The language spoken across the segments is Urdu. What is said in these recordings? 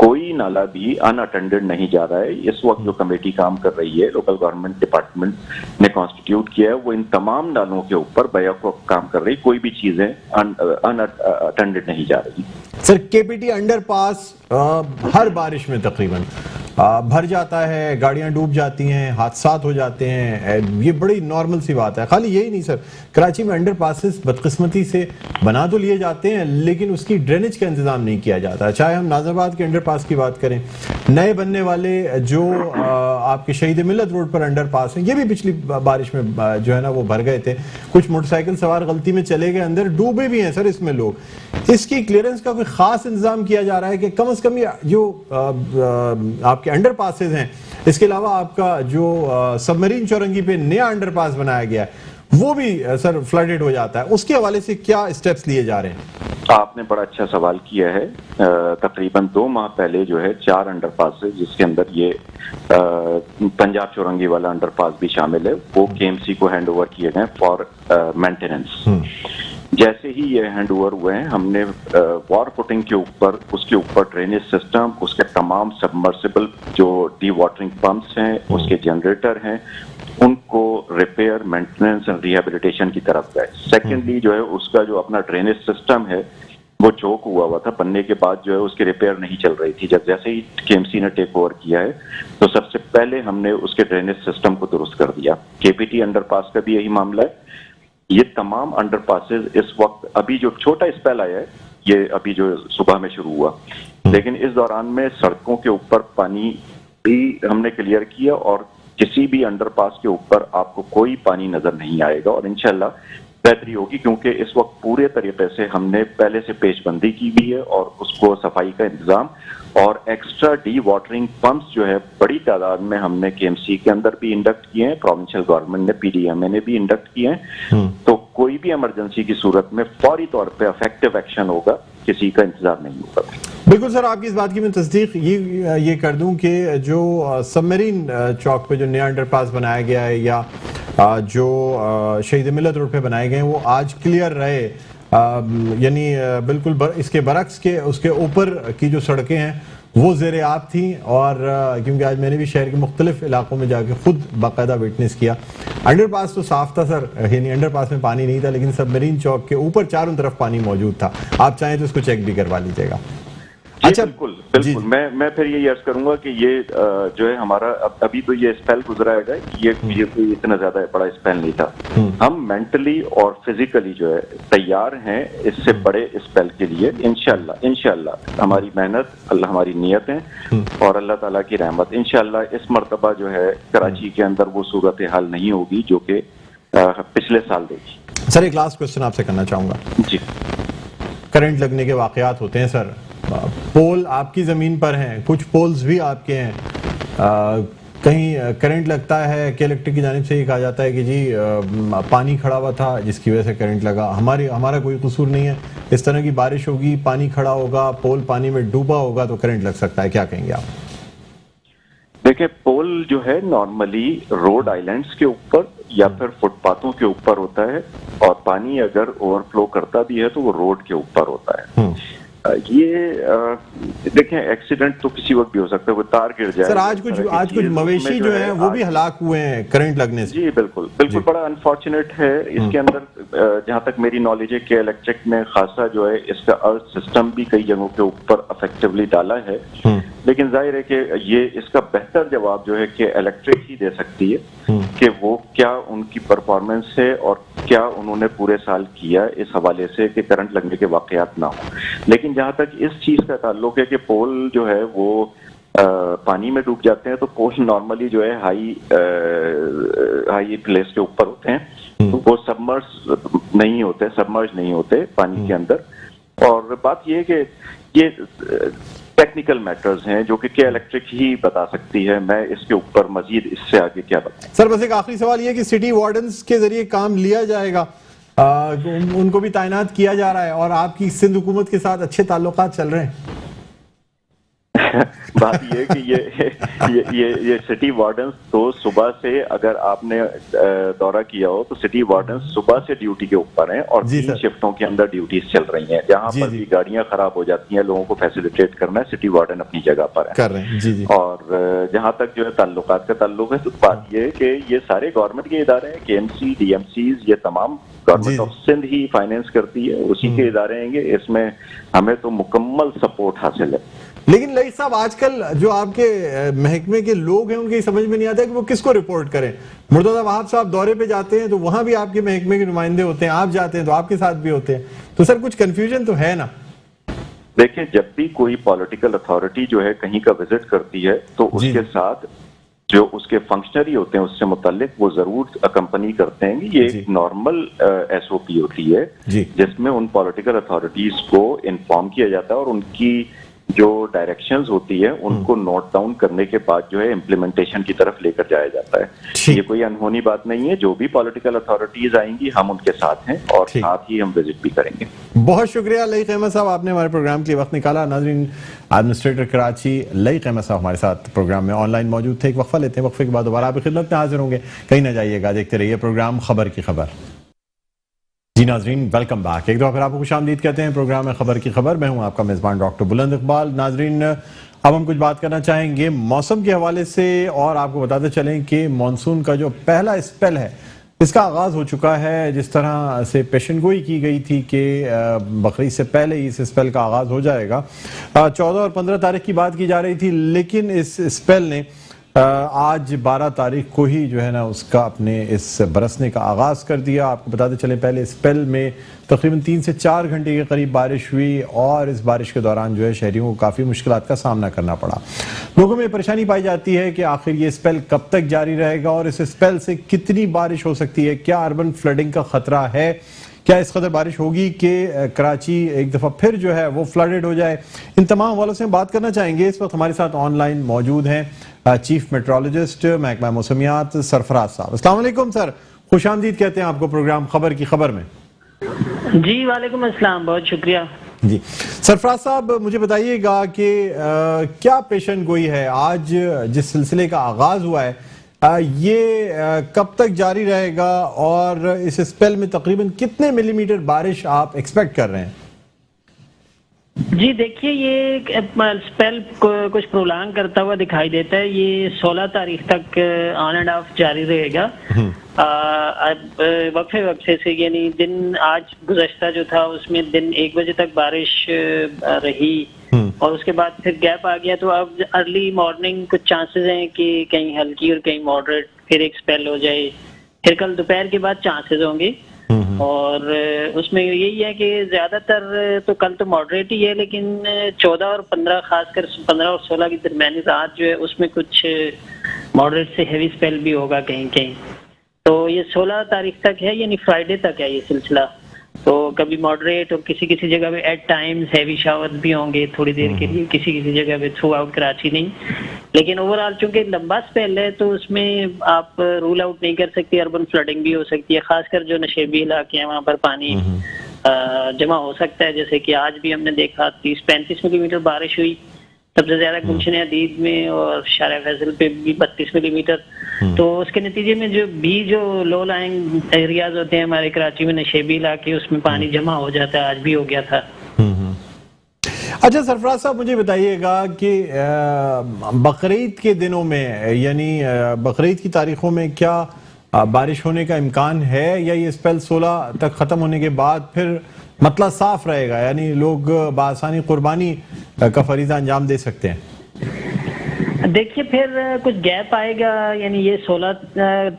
کوئی نالا بھی ان اٹینڈڈ نہیں جا رہا ہے. اس وقت جو کمیٹی کام کر رہی ہے لوکل گورنمنٹ ڈپارٹمنٹ نے کانسٹیٹیوٹ کیا ہے, وہ ان تمام نالوں کے اوپر بیک وقت کام کر رہی, کوئی بھی چیزیں ان اٹینڈڈ نہیں جا رہی. سر کے پی ٹی انڈر پاس ہر بارش میں تقریباً بھر جاتا ہے, گاڑیاں ڈوب جاتی ہیں, حادثات ہو جاتے ہیں, یہ بڑی نارمل سی بات ہے. خالی یہی نہیں سر, کراچی میں انڈر پاسز بدقسمتی سے بنا تو لیے جاتے ہیں لیکن اس کی ڈرینیج کا انتظام نہیں کیا جاتا. چاہے ہم ناظر آباد کے انڈر پاس کی بات کریں, نئے بننے والے جو آپ کے شہید ملت روڈ پر انڈر پاس ہیں, یہ بھی پچھلی بارش میں جو ہے نا وہ بھر گئے تھے. کچھ موٹر سائیکل سوار غلطی میں چلے گئے اندر, ڈوبے بھی ہیں سر اس میں لوگ. اس کی کلیئرنس کا کوئی خاص انتظام کیا جا رہا ہے کہ کم از کم یہ جو آپ کے انڈر پاسز ہیں, اس کے علاوہ آپ کا جو سبمرین چورنگی پہ نیا انڈر پاس بنایا گیا ہے وہ بھی سر فلڈڈ ہو جاتا ہے, اس کے حوالے سے کیا اسٹیپس لیے جا رہے ہیں؟ آپ نے بڑا اچھا سوال کیا ہے. تقریباً 2 ماہ پہلے جو ہے 4 انڈر پاس ہے جس کے اندر یہ پنجاب چورنگی والا انڈر پاس بھی شامل ہے, وہ کے ایم سی کو ہینڈ اوور کیے گئے فار مینٹیننس. جیسے ہی یہ ہینڈ اوور ہوئے ہیں ہم نے وار فوٹنگ کے اوپر, اس کے اوپر ڈرینیج سسٹم, اس کے تمام سبمرسیبل جو ڈی واٹرنگ پمپس ہیں, اس کے جنریٹر ہیں, ان کو ریپیئر, مینٹیننس اینڈ ریہیبلیٹیشن کی طرف گئے. سیکنڈلی جو ہے اس کا جو اپنا ڈرینیج سسٹم ہے وہ چوک ہوا تھا, بننے کے بعد جو ہے اس کی ریپیئر نہیں چل رہی تھی. جب جیسے ہی کے ایم سی نے ٹیک اوور کیا ہے تو سب سے پہلے ہم نے اس کے ڈرینیج سسٹم کو درست کر دیا. کے پی ٹی انڈر پاس کا بھی یہی معاملہ ہے. یہ تمام انڈر پاسز اس وقت, ابھی جو چھوٹا اسپیل آیا ہے یہ ابھی جو صبح میں شروع ہوا, لیکن اس دوران میں سڑکوں کے اوپر پانی بھی ہم نے کلیئر کیا اور کسی بھی انڈر پاس کے اوپر آپ کو کوئی پانی نظر نہیں آئے گا, اور انشاءاللہ بہتری ہوگی کیونکہ اس وقت پورے طریقے سے ہم نے پہلے سے پیش بندی کی بھی ہے اور اس کو صفائی کا انتظام اور ایکسٹرا ڈی واٹرنگ پمپس جو ہے بڑی تعداد میں ہم نے کے ایم سی کے اندر بھی انڈکٹ کیے ہیں, پروونشل گورنمنٹ نے پی ڈی ایم اے نے بھی انڈکٹ کیے ہیں. تو کوئی بھی ایمرجنسی کی صورت میں فوری طور پہ افیکٹو ایکشن ہوگا, کسی کا انتظار نہیں ہوگا. بالکل سر, آپ کی اس بات کی میں تصدیق یہ کر دوں کہ جو سبمرین چوک پہ جو نیا انڈر پاس بنایا گیا ہے یا جو شہید ملت روڈ پہ بنائے گئے ہیں وہ آج کلیئر رہے, یعنی بالکل اس کے برعکس کے اس کے اوپر کی جو سڑکیں ہیں وہ زیر آب تھیں. اور کیونکہ آج میں نے بھی شہر کے مختلف علاقوں میں جا کے خود باقاعدہ وٹنس کیا, انڈر پاس تو صاف تھا سر, یعنی انڈر پاس میں پانی نہیں تھا لیکن سبمرین چوک کے اوپر چاروں طرف پانی موجود تھا. آپ چاہیں تو اس کو چیک بھی کروا لیجیے گا. اچھا بالکل بالکل, میں پھر یہی عرض کروں گا کہ یہ جو ہے ہمارا ابھی تو یہ اسپیل گزرا ہے, یہ کوئی اتنا زیادہ بڑا اسپیل نہیں تھا. ہم مینٹلی اور فزیکلی جو ہے تیار ہیں اس سے بڑے اسپیل کے لیے. انشاءاللہ ہماری محنت, ہماری نیتیں اور اللہ تعالیٰ کی رحمت, انشاءاللہ اس مرتبہ جو ہے کراچی کے اندر وہ صورتحال نہیں ہوگی جو کہ پچھلے سال دیکھی. سر ایک لاسٹ کوشچن آپ سے کرنا چاہوں گا. جی, کرنٹ لگنے کے واقعات ہوتے ہیں سر, پول آپ کی زمین پر ہیں, کچھ پولز بھی آپ کے ہیں, کہیں کرنٹ لگتا ہے کہ الیکٹرک کی جانب سے یہ کہا جاتا ہے کہ جی پانی کھڑا ہوا تھا جس کی وجہ سے کرنٹ لگا, ہمارا کوئی قصور نہیں ہے, اس طرح کی بارش ہوگی, پانی کھڑا ہوگا, پول پانی میں ڈوبا ہوگا تو کرنٹ لگ سکتا ہے, کیا کہیں گے آپ؟ دیکھیں پول جو ہے نارملی روڈ آئلینڈز کے اوپر یا پھر فٹ پاتھوں کے اوپر ہوتا ہے, اور پانی اگر اوور فلو کرتا بھی ہے تو وہ روڈ کے اوپر ہوتا ہے. یہ دیکھیں ایکسیڈنٹ تو کسی وقت بھی ہو سکتا ہے, وہ تار گر جائے. سر آج کچھ مویشی جو ہیں وہ بھی ہلاک ہوئے ہیں کرنٹ لگنے سے. جی بالکل, بڑا انفارچونیٹ ہے. اس کے اندر جہاں تک میری نالج ہے کہ الیکٹرک نے خاصا جو ہے اس کا ارتھ سسٹم بھی کئی جگہوں کے اوپر افیکٹولی ڈالا ہے, لیکن ظاہر ہے کہ یہ اس کا بہتر جواب جو ہے کہ الیکٹرک ہی دے سکتی ہے کہ وہ کیا ان کی پرفارمنس ہے اور کیا انہوں نے پورے سال کیا اس حوالے سے کہ کرنٹ لگنے کے واقعات نہ ہوں. لیکن جہاں تک اس چیز کا تعلق ہے کہ پول جو ہے وہ پانی میں ڈوب جاتے ہیں, تو پول نارملی جو ہے ہائی پلیس کے اوپر ہوتے ہیں, تو وہ سبمرج نہیں ہوتے پانی کے اندر. اور بات یہ ہے کہ یہ ٹیکنیکل میٹرز ہیں جو کہ الیکٹرک ہی بتا سکتی ہے, میں اس کے اوپر مزید اس سے آگے کیا بتاؤں. سر بس ایک آخری سوال یہ کہ سٹی وارڈنز کے ذریعے کام لیا جائے گا, ان کو بھی تعینات کیا جا رہا ہے, اور آپ کی سندھ حکومت کے ساتھ اچھے تعلقات چل رہے ہیں؟ بات یہ کہ یہ سٹی وارڈنز تو صبح سے اگر آپ نے دورہ کیا ہو تو سٹی وارڈنز صبح سے ڈیوٹی کے اوپر ہیں اور 3 شفٹوں کے اندر ڈیوٹیز چل رہی ہیں. جہاں پر بھی گاڑیاں خراب ہو جاتی ہیں لوگوں کو فیسیلیٹیٹ کرنا ہے, سٹی وارڈن اپنی جگہ پر ہے. اور جہاں تک جو ہے تعلقات کا تعلق ہے تو بات یہ ہے کہ یہ سارے گورنمنٹ کے ادارے ہیں, KMC, DMCs, یہ تمام government of Sindh he finance کرتی ہے, اسی کے ادارے ہیں. اس میں ہمیں تو مکمل سپورٹ حاصل ہے. لیکن لئی صاحب آج کل جو آپ کے محکمے کے لوگ ہیں ان کی سمجھ میں نہیں آتا ہے کہ وہ کس کو رپورٹ کریں. مرتضی وہاب صاحب دورے پہ جاتے ہیں تو وہاں بھی آپ کے محکمے کے نمائندے ہوتے ہیں, آپ جاتے ہیں تو آپ کے ساتھ بھی ہوتے ہیں, تو سر کچھ کنفیوژن تو ہے نا. دیکھیں, جب بھی کوئی پولیٹیکل اتھارٹی جو ہے کہیں کا وزٹ کرتی ہے تو اس کے ساتھ جو اس کے فنکشنری ہوتے ہیں اس سے متعلق وہ ضرور اکمپنی کرتے ہیں. یہ ایک نارمل SOP ہوتی ہے جس میں ان پولیٹیکل اتھارٹیز کو انفارم کیا جاتا ہے اور ان کی جو ڈائریکشنز ہوتی ہے ان کو نوٹ ڈاؤن کرنے کے بعد جو ہے امپلیمنٹیشن کی طرف لے کر جایا جاتا ہے. یہ کوئی انہونی بات نہیں ہے. جو بھی پولیٹیکل اتھارٹیز آئیں گی ہم ان کے ساتھ ہیں اور ساتھ ہی ہم وزٹ بھی کریں گے. بہت شکریہ لئی خیمہ صاحب, آپ نے ہمارے پروگرام کے لیے وقت نکالا. ناظرین, ایڈمنسٹریٹر کراچی لئی خیمہ صاحب ہمارے ساتھ پروگرام میں آن لائن موجود تھے. ایک وقفہ لیتے ہیں, وقفے کے بعد دوبارہ آپ کی خدمت میں حاضر ہوں گے. کہیں نہ جائیے گا, دیکھتے رہیے پروگرام خبر کی خبر. جی ناظرین, ویلکم بیک. ایک دفعہ پھر آپ کو خوش آمدید کہتے ہیں پروگرام میں خبر کی خبر. میں ہوں آپ کا میزبان ڈاکٹر بلند اقبال. ناظرین, اب ہم کچھ بات کرنا چاہیں گے موسم کے حوالے سے, اور آپ کو بتاتے چلیں کہ مانسون کا جو پہلا اسپیل ہے اس کا آغاز ہو چکا ہے. جس طرح سے پیشن گوئی کی گئی تھی کہ بقرعید سے پہلے ہی اس اسپیل کا آغاز ہو جائے گا, 14 اور 15 تاریخ کی بات کی جا رہی تھی, لیکن اس اسپیل نے آج 12 تاریخ کو ہی جو ہے نا اس کا اپنے اس برسنے کا آغاز کر دیا. آپ کو بتاتے چلیں پہلے اسپیل میں تقریباً 3 سے 4 گھنٹے کے قریب بارش ہوئی اور اس بارش کے دوران جو ہے شہریوں کو کافی مشکلات کا سامنا کرنا پڑا. لوگوں میں پریشانی پائی جاتی ہے کہ آخر یہ اسپیل کب تک جاری رہے گا اور اس اسپیل سے کتنی بارش ہو سکتی ہے. کیا اربن فلڈنگ کا خطرہ ہے؟ کیا اس قدر بارش ہوگی کہ کراچی ایک دفعہ پھر جو ہے وہ فلڈڈ ہو جائے؟ ان تمام حوالوں سے ہم بات کرنا چاہیں گے. اس وقت ہمارے ساتھ آن لائن موجود ہیں چیف میٹرولوجسٹ محکمہ موسمیات سرفراز صاحب. السلام علیکم سر, خوش آمدید کہتے ہیں آپ کو پروگرام خبر کی خبر میں. جی وعلیکم السلام, بہت شکریہ. جی سرفراز صاحب, مجھے بتائیے گا کہ کیا پیشن گوئی ہے آج جس سلسلے کا آغاز ہوا ہے یہ کب تک جاری رہے گا اور اس اسپیل میں تقریباً کتنے ملی میٹر بارش آپ ایکسپیکٹ کر رہے ہیں؟ جی دیکھیے, یہ اسپیل کچھ پرولانگ کرتا ہوا دکھائی دیتا ہے. یہ 16 تاریخ تک آن اینڈ آف جاری رہے گا. وقفے سے, یعنی دن آج گزشتہ جو تھا اس میں دن 1 بجے تک بارش رہی اور اس کے بعد پھر گیپ آ گیا. تو اب ارلی مارننگ کچھ چانسز ہیں کہ کہیں ہلکی اور کہیں ماڈریٹ پھر ایک اسپیل ہو جائے. پھر کل دوپہر کے بعد چانسز ہوں گے اور اس میں یہی ہے کہ زیادہ تر تو کل تو ماڈریٹ ہی ہے, لیکن 14 اور 15 خاص کر 15 اور 16 کی درمیانی رات جو ہے اس میں کچھ ماڈریٹ سے ہیوی اسپیل بھی ہوگا کہیں کہیں. تو یہ 16 تاریخ تک ہے, یعنی فرائیڈے تک ہے یہ سلسلہ. تو کبھی ماڈریٹ اور کسی کسی جگہ پہ ایٹ ٹائمز ہیوی شاور بھی ہوں گے تھوڑی دیر کے لیے, کسی کسی جگہ پہ تھرو آؤٹ کراچی نہیں. لیکن اوور آل چونکہ لمبا اسپیل ہے تو اس میں آپ رول آؤٹ نہیں کر سکتی, اربن فلڈنگ بھی ہو سکتی ہے. خاص کر جو نشیبی علاقے ہیں وہاں پر پانی جمع ہو سکتا ہے. جیسے کہ آج بھی ہم نے دیکھا 30-35 ملی میٹر بارش ہوئی سب سے زیادہ گلشن عدید میں, اور شارع فیصل پہ بھی 32 ملی میٹر. تو اس کے نتیجے میں جو لو لائنگ ایریاز ہوتے ہیں ہمارے کراچی میں, نشیبی علاقے, اس میں پانی جمع ہو جاتا ہے. آج بھی ہو گیا تھا. اچھا سرفراز صاحب, مجھے بتائیے گا کہ بقرعید کے دنوں میں یعنی بقرعید کی تاریخوں میں کیا بارش ہونے کا امکان ہے, یا یہ اسپیل 16 تک ختم ہونے کے بعد پھر مطلع صاف رہے گا, یعنی لوگ بآسانی قربانی کا فریضہ انجام دے سکتے ہیں؟ دیکھیے پھر کچھ گیپ آئے گا, یعنی یہ 16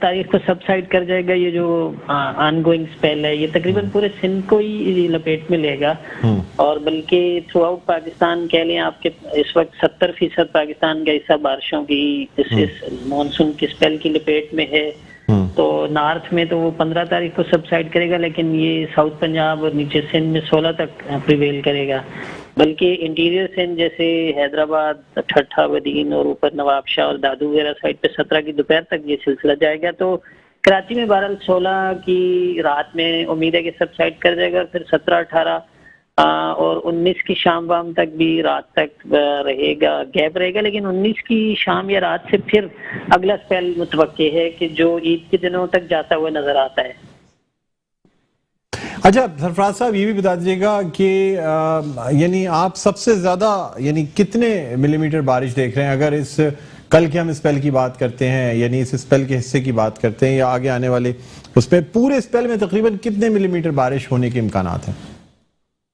تاریخ کو سب سائڈ کر جائے گا. یہ جو آن گوئنگ اسپیل ہے یہ تقریباً پورے سندھ کو ہی لپیٹ میں لے گا, اور بلکہ تھرو آؤٹ پاکستان کہہ لیں آپ کے اس وقت 70% پاکستان کا حصہ بارشوں کی اس مانسون کی اسپیل کی لپیٹ میں ہے. تو نارتھ میں تو وہ 15 تاریخ کو سب سائڈ کرے گا, لیکن یہ ساؤتھ پنجاب اور نیچے سندھ میں 16 تک پریویل کرے گا. بلکہ انٹیریئر سندھ جیسے حیدرآباد, ٹھٹھا, ودین اور اوپر نواب شاہ اور دادو وغیرہ سائڈ پہ 17 کی دوپہر تک یہ سلسلہ جائے گا. تو کراچی میں بہرحال 16 کی رات میں امید ہے کہ سب سائڈ کر جائے گا, اور پھر 17-18 اور 19 کی شام وام تک بھی رات تک رہے گا، گیپ رہے گا، لیکن 19 کی شام یا رات سے پھر اگلا اسپیل متوقع ہے کہ جو عید کے دنوں تک جاتا ہوا نظر آتا ہے۔ اچھا سرفراز صاحب یہ بھی بتا دیجیے گا کہ یعنی آپ سب سے زیادہ یعنی کتنے ملی میٹر بارش دیکھ رہے ہیں اگر اس کل کے ہم اسپیل کی بات کرتے ہیں، یعنی اس اسپیل کے حصے کی بات کرتے ہیں یا آگے آنے والے اس پہ پورے اسپیل میں تقریباً کتنے ملی میٹر بارش ہونے کے امکانات ہیں؟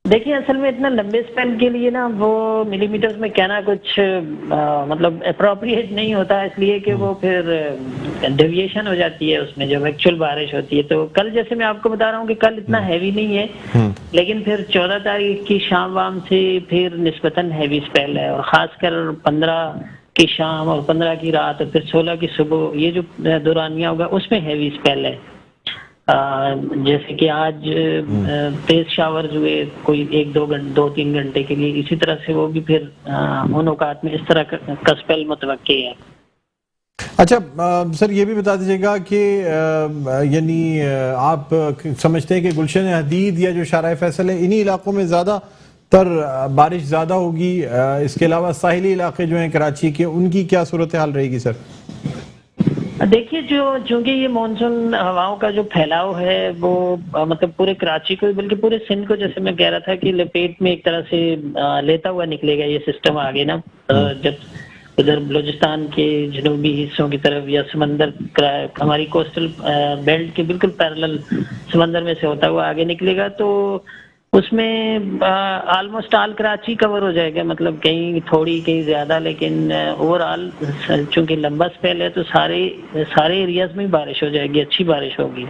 دیکھیے اصل میں اتنا لمبے اسپیل کے لیے نا وہ ملی میٹرز میں کہنا کچھ مطلب اپروپریٹ نہیں ہوتا، اس لیے کہ وہ پھر ڈیویشن ہو جاتی ہے اس میں جب ایکچوئل بارش ہوتی ہے۔ تو کل جیسے میں آپ کو بتا رہا ہوں کہ کل اتنا ہیوی نہیں ہے، لیکن پھر 14 تاریخ کی شام وام سے پھر نسبتاً ہیوی اسپیل ہے، اور خاص کر 15 کی شام اور 15 کی رات اور پھر 16 کی صبح یہ جو دورانیہ ہوگا اس میں ہیوی اسپیل ہے۔ جیسے کہ آج تیز شاورز ہوئے کوئی 1-2-3 گھنٹے کے لیے، اسی طرح سے وہ بھی پھر ان اوقات میں اس طرح کا اسپیل متوقع ہے۔ اچھا سر یہ بھی بتا دیجیے گا کہ یعنی آپ سمجھتے ہیں کہ گلشن حدید یا جو شارع فیصل ہے انہی علاقوں میں زیادہ تر بارش زیادہ ہوگی، اس کے علاوہ ساحلی علاقے جو ہیں کراچی کے ان کی کیا صورتحال رہے گی سر؟ دیکھیے چونکہ یہ مانسون ہواؤں کا جو پھیلاؤ ہے وہ مطلب پورے کراچی کو بلکہ پورے سندھ کو، جیسے میں کہہ رہا تھا کہ لپیٹ میں ایک طرح سے لیتا ہوا نکلے گا یہ سسٹم آگے نا، جب ادھر بلوچستان کے جنوبی حصوں کی طرف یا سمندر ہماری کوسٹل بیلٹ کے بالکل پیرلل سمندر میں سے ہوتا ہوا آگے نکلے گا، تو اس میں آلموسٹ آل کراچی کور ہو جائے گا، مطلب کہیں تھوڑی کہیں زیادہ، لیکن اوور آل چونکہ لمبا اسپیل ہے تو سارے ایریاز میں بارش ہو جائے گی، اچھی بارش ہوگی۔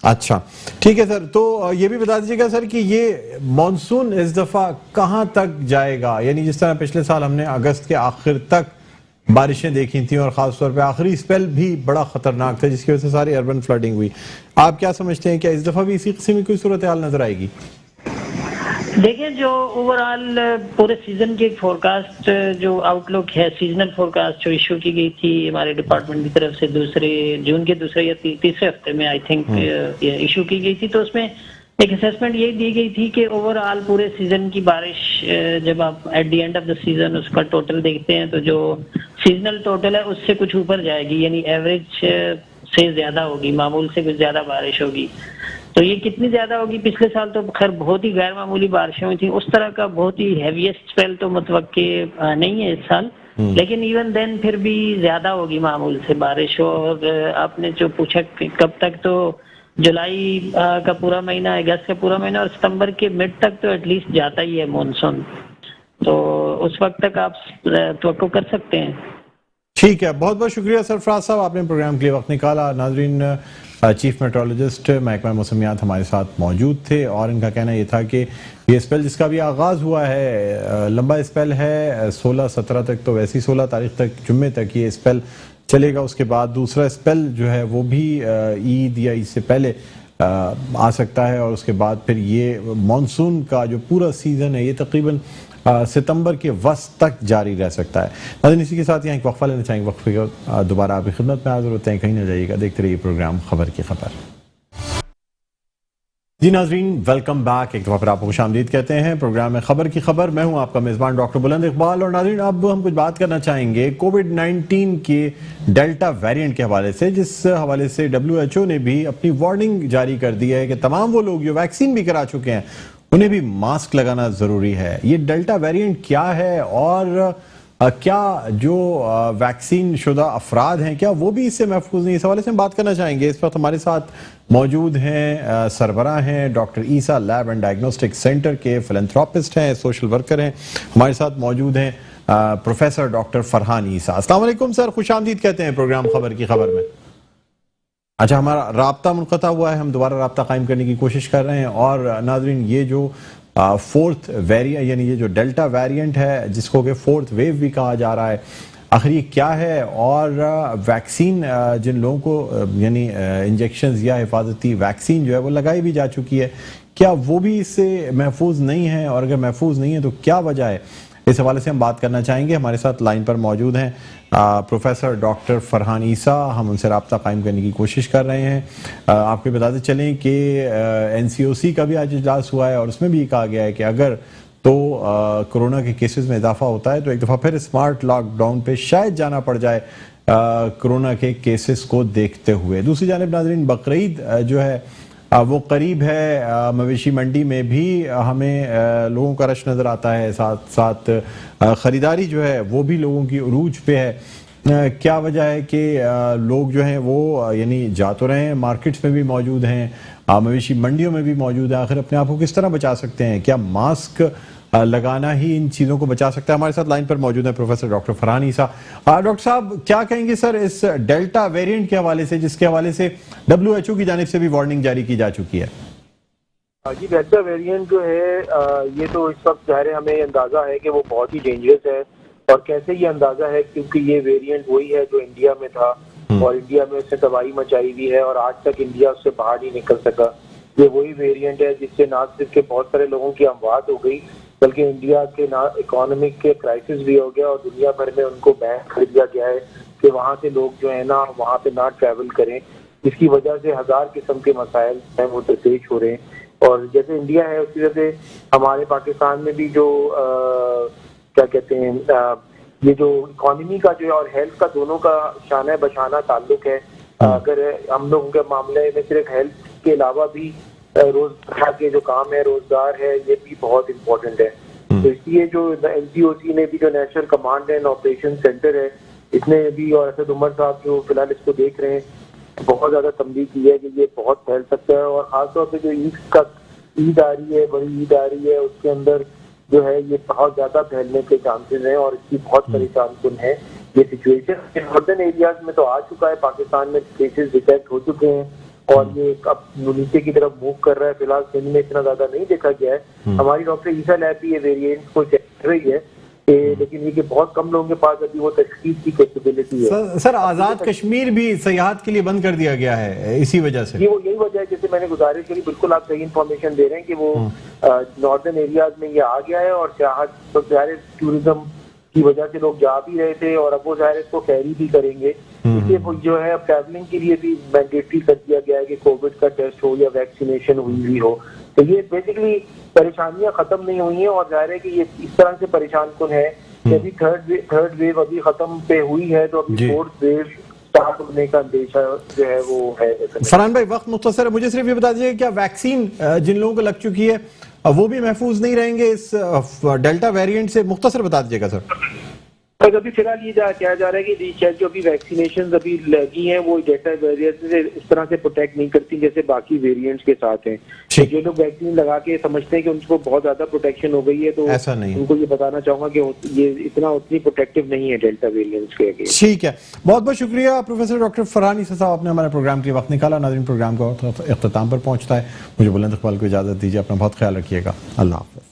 اچھا ٹھیک ہے سر، تو یہ بھی بتا دیجیے گا سر کہ یہ مانسون اس دفعہ کہاں تک جائے گا؟ یعنی جس طرح پچھلے سال ہم نے اگست کے آخر تک بارشیں دیکھی تھیں اور خاص طور پہ آخری اسپیل بھی بڑا خطرناک تھا جس کی وجہ سے ساری اربن فلڈنگ ہوئی، آپ کیا سمجھتے ہیں کہ اس دفعہ بھی اسی قسم کی کوئی صورتحال نظر آئے گی؟ دیکھیں جو اوور آل پورے سیزن کی ایک فورکاسٹ جو آؤٹ لک ہے، سیزنل فورکاسٹ جو ایشو کی گئی تھی ہمارے ڈپارٹمنٹ کی طرف سے جون کے دوسرے یا تیسرے ہفتے میں آئی تھنک ایشو کی گئی تھی، تو اس میں ایک اسیسمنٹ یہی دی گئی تھی کہ اوور آل پورے سیزن کی بارش جب آپ at the end of the season اس کا ٹوٹل دیکھتے ہیں تو جو سیزنل ٹوٹل ہے اس سے کچھ اوپر جائے گی، یعنی ایوریج سے زیادہ ہوگی، معمول سے کچھ زیادہ بارش ہوگی۔ تو یہ کتنی زیادہ ہوگی؟ پچھلے سال تو خیر بہت ہی غیر معمولی بارشیں ہوئی تھیں، اس طرح کا بہت ہی ہیویسٹ اسپیل تو متوقع نہیں ہے اس سال، لیکن ایون دین پھر بھی زیادہ ہوگی معمول سے بارش۔ اور آپ نے جو پوچھا کہ کب تک، تو جولائی کا پورا مہینہ، اگست کا پورا مہینہ اور ستمبر کے مڈ تک تو ایٹ لیسٹ جاتا ہی ہے مانسون، تو اس وقت تک آپ توقع کر سکتے ہیں۔ ٹھیک ہے، بہت بہت شکریہ سرفراز صاحب، آپ نے پروگرام کے لیے وقت نکالا۔ ناظرین، چیف میٹرولوجسٹ محکمہ موسمیات ہمارے ساتھ موجود تھے اور ان کا کہنا یہ تھا کہ یہ اسپیل جس کا بھی آغاز ہوا ہے لمبا اسپیل ہے، 16-17 تک، تو ویسی 16 تاریخ تک جمعے تک یہ اسپیل چلے گا، اس کے بعد دوسرا اسپیل جو ہے وہ بھی عید یا عید سے پہلے آ سکتا ہے، اور اس کے بعد پھر یہ مانسون کا جو پورا سیزن ہے یہ تقریباً ستمبر کے وسط تک جاری رہ سکتا ہے۔ ناظرین اسی کے ساتھ یہاں ایک وقفہ لینا چاہیں گے، وقفے کے دوبارہ آپ کی خدمت میں حاضر ہوتے ہیں، کہیں نہ جائیے گا، دیکھتے رہیے پروگرام خبر کی خبر۔ جی ناظرین، ویلکم بیک، ایک دفعہ پھر آپ کو خوش آمدید کہتے ہیں پروگرام میں خبر کی خبر، میں ہوں آپ کا میزبان ڈاکٹر بلند اقبال۔ اور ناظرین اب ہم کچھ بات کرنا چاہیں گے کووڈ-19 کے ڈیلٹا ویریئنٹ کے حوالے سے، جس حوالے سے WHO نے بھی اپنی وارننگ جاری کر دی ہے کہ تمام وہ لوگ جو ویکسین بھی کرا چکے ہیں انہیں بھی ماسک لگانا ضروری ہے۔ یہ ڈیلٹا ویریئنٹ کیا ہے اور کیا جو ویکسین شدہ افراد ہیں کیا وہ بھی اس سے محفوظ نہیں؟ اس حوالے سے ہم بات کرنا چاہیں گے۔ اس وقت ہمارے ساتھ موجود ہیں سربراہ ہیں doctor Isa lab and diagnostic centre کے، فلنتھراپسٹ ہیں، سوشل ورکر ہیں، ہمارے ساتھ موجود ہیں پروفیسر ڈاکٹر فرحان عیسیٰ۔ السلام علیکم سر، خوش آمدید کہتے ہیں پروگرام خبر کی خبر میں۔ اچھا، ہمارا رابطہ منقطع ہوا ہے، ہم دوبارہ رابطہ قائم کرنے کی کوشش کر رہے ہیں۔ اور ناظرین یہ جو فورتھ ویریئنٹ، یعنی یہ جو ڈیلٹا ویریئنٹ ہے جس کو کہ فورتھ ویو بھی کہا جا رہا ہے، آخر یہ کیا ہے؟ اور ویکسین جن لوگوں کو یعنی انجیکشنز یا حفاظتی ویکسین جو ہے وہ لگائی بھی جا چکی ہے، کیا وہ بھی اس سے محفوظ نہیں ہے؟ اور اگر محفوظ نہیں ہے تو کیا وجہ ہے؟ اس حوالے سے ہم بات کرنا چاہیں گے. ہمارے ساتھ لائن پر موجود ہیں پروفیسر ڈاکٹر فرحان عیسیٰ. ہم ان سے رابطہ قائم کرنے کی کوشش کر رہے ہیں. آپ کو بتاتے چلیں کہ NCOC کا بھی آج اجلاس ہوا ہے اور اس میں بھی کہا گیا ہے کہ اگر تو کرونا کے کیسز میں اضافہ ہوتا ہے تو ایک دفعہ پھر اسمارٹ لاک ڈاؤن پہ شاید جانا پڑ جائے کرونا کے کیسز کو دیکھتے ہوئے. دوسری جانب ناظرین, بقرعید جو ہے وہ قریب ہے. مویشی منڈی میں بھی ہمیں لوگوں کا رش نظر آتا ہے, ساتھ ساتھ خریداری جو ہے وہ بھی لوگوں کی عروج پہ ہے. کیا وجہ ہے کہ لوگ جو ہیں وہ یعنی جا تو رہے ہیں, مارکیٹس میں بھی موجود ہیں, مویشی منڈیوں میں بھی موجود ہیں, آخر اپنے آپ کو کس طرح بچا سکتے ہیں؟ کیا ماسک لگانا ہی ان چیزوں کو بچا سکتا ہے؟ ہمارے ساتھ لائن پر موجود ہیں پروفیسر ڈاکٹر فرحان عیسیٰ. ڈاکٹر صاحب کیا کہیں گے سر اس ڈیلٹا ویریئنٹ کے حوالے سے, جس کے حوالے سے WHO کی جانب سے بھی وارننگ جاری کی جا چکی ہے؟ جی, ڈیلٹا ویریئنٹ جو ہے یہ تو اس وقت ظاہر ہمیں اندازہ ہے کہ وہ بہت ہی ڈینجرس ہے. اور کیسے یہ اندازہ ہے؟ کیونکہ یہ ویریئنٹ وہی ہے جو انڈیا میں تھا اور انڈیا میں اس نے تباہی مچائی ہوئی ہے اور آج تک انڈیا اس سے باہر نہیں نکل سکا. یہ وہی ویریئنٹ ہے جس سے نہ صرف کہ بہت سارے لوگوں کی اموات ہو گئی بلکہ انڈیا کے اکانومک کے کرائسس بھی ہو گیا اور دنیا بھر میں ان کو بین کر دیا گیا ہے کہ وہاں سے لوگ جو ہے نا وہاں پہ نہ ٹریول کریں, جس کی وجہ سے ہزار قسم کے مسائل ہیں وہ درپیش ہو رہے ہیں. اور جیسے انڈیا ہے اسی طرح سے ہمارے پاکستان میں بھی جو کیا کہتے ہیں یہ جو اکانومی کا جو ہے اور ہیلتھ کا دونوں کا شانہ بشانہ تعلق ہے. اگر ہم لوگوں کے معاملے میں صرف ہیلتھ کے علاوہ بھی روزگار کے جو کام ہے, روزگار ہے, یہ بھی بہت امپورٹنٹ ہے. تو اس لیے جو NCOC نے بھی جو national command and operation centre ہے اس نے بھی, اور اسد عمر صاحب جو فی الحال اس کو دیکھ رہے ہیں, بہت زیادہ تنبیہ کی ہے کہ یہ بہت پھیل سکتا ہے. اور خاص طور پہ جو عید آ رہی ہے, بڑی عید آ رہی ہے, اس کے اندر جو ہے یہ بہت زیادہ پھیلنے کے چانسز ہیں اور اس کی بہت پریشان کن ہے یہ سچویشن. ناردرن ایریاز میں تو آ چکا ہے, پاکستان میں کیسز ڈیٹیکٹ ہو چکے ہیں اور یہ اب نیچے کی طرف موو کر رہا ہے. فی الحال سندھ میں اتنا زیادہ نہیں دیکھا گیا ہے. ہماری ڈاکٹر عیسیٰ لیب بھی یہ ویریئنٹ کو چیک کر رہی ہے لیکن یہ کہ بہت کم لوگوں کے پاس ابھی وہ تشخیص کی کیپیبلٹی ہے. سر آزاد کشمیر بھی سیاحت کے لیے بند کر دیا گیا ہے اسی وجہ سے. یہ یہی وجہ ہے, جیسے میں نے گزارش کری, بالکل آپ صحیح انفارمیشن دے رہے ہیں کہ وہ ناردرن ایریاز میں یہ آ گیا ہے اور سیاحت ظاہر ٹورزم کی وجہ سے لوگ جا بھی رہے تھے اور اب وہ ظاہر اس کو کیری بھی کریں گے. اس لیے جو ہے اب ٹریولنگ کے لیے بھی مینڈیٹری کر دیا گیا ہے کہ کووڈ کا ٹیسٹ ہو یا ویکسینیشن ہوئی ہو. تو یہ بیسکلی پریشانیاں ختم نہیں ہوئی ہیں اور ظاہر ہے کہ یہ اس طرح سے پریشان کن ہے کہ ابھی تھرڈ ویو ابھی ختم پہ ہوئی ہے تو ابھی فورتھ ویو سٹارٹ ہونے کا اندیشہ جو ہے وہ ہے. فرحان بھائی وقت مختصر ہے, مجھے صرف یہ بتا دیجیے کیا ویکسین جن لوگوں کو لگ چکی ہے وہ بھی محفوظ نہیں رہیں گے اس ڈیلٹا ویریئنٹ سے؟ مختصر بتا دیجیے گا سر. ابھی فی الحال یہ کہا جا رہا ہے کہ جو ابھی ویکسینیشن ابھی لگی ہیں وہ ڈیلٹا ویریئنٹ سے اس طرح سے پروٹیکٹ نہیں کرتی جیسے باقی ویریئنٹس کے ساتھ ہیں. جو لوگ ویکسین لگا کے سمجھتے ہیں کہ ان کو بہت زیادہ پروٹیکشن ہو گئی ہے تو ایسا نہیں, ان کو یہ بتانا چاہوں گا کہ یہ اتنی پروٹیکٹیو نہیں ہے ڈیلٹا ویریئنٹس کے اگینسٹ. ٹھیک ہے, بہت بہت شکریہ پروفیسر ڈاکٹر فرحان عیسیٰ صاحب, آپ نے ہمارے پروگرام کے وقت نکالا. ناظرین پروگرام کا اختتام پر پہنچتا ہے, مجھے بلند اقبال کو اجازت دیجیے. اپنا بہت خیال رکھیے گا. اللہ حافظ.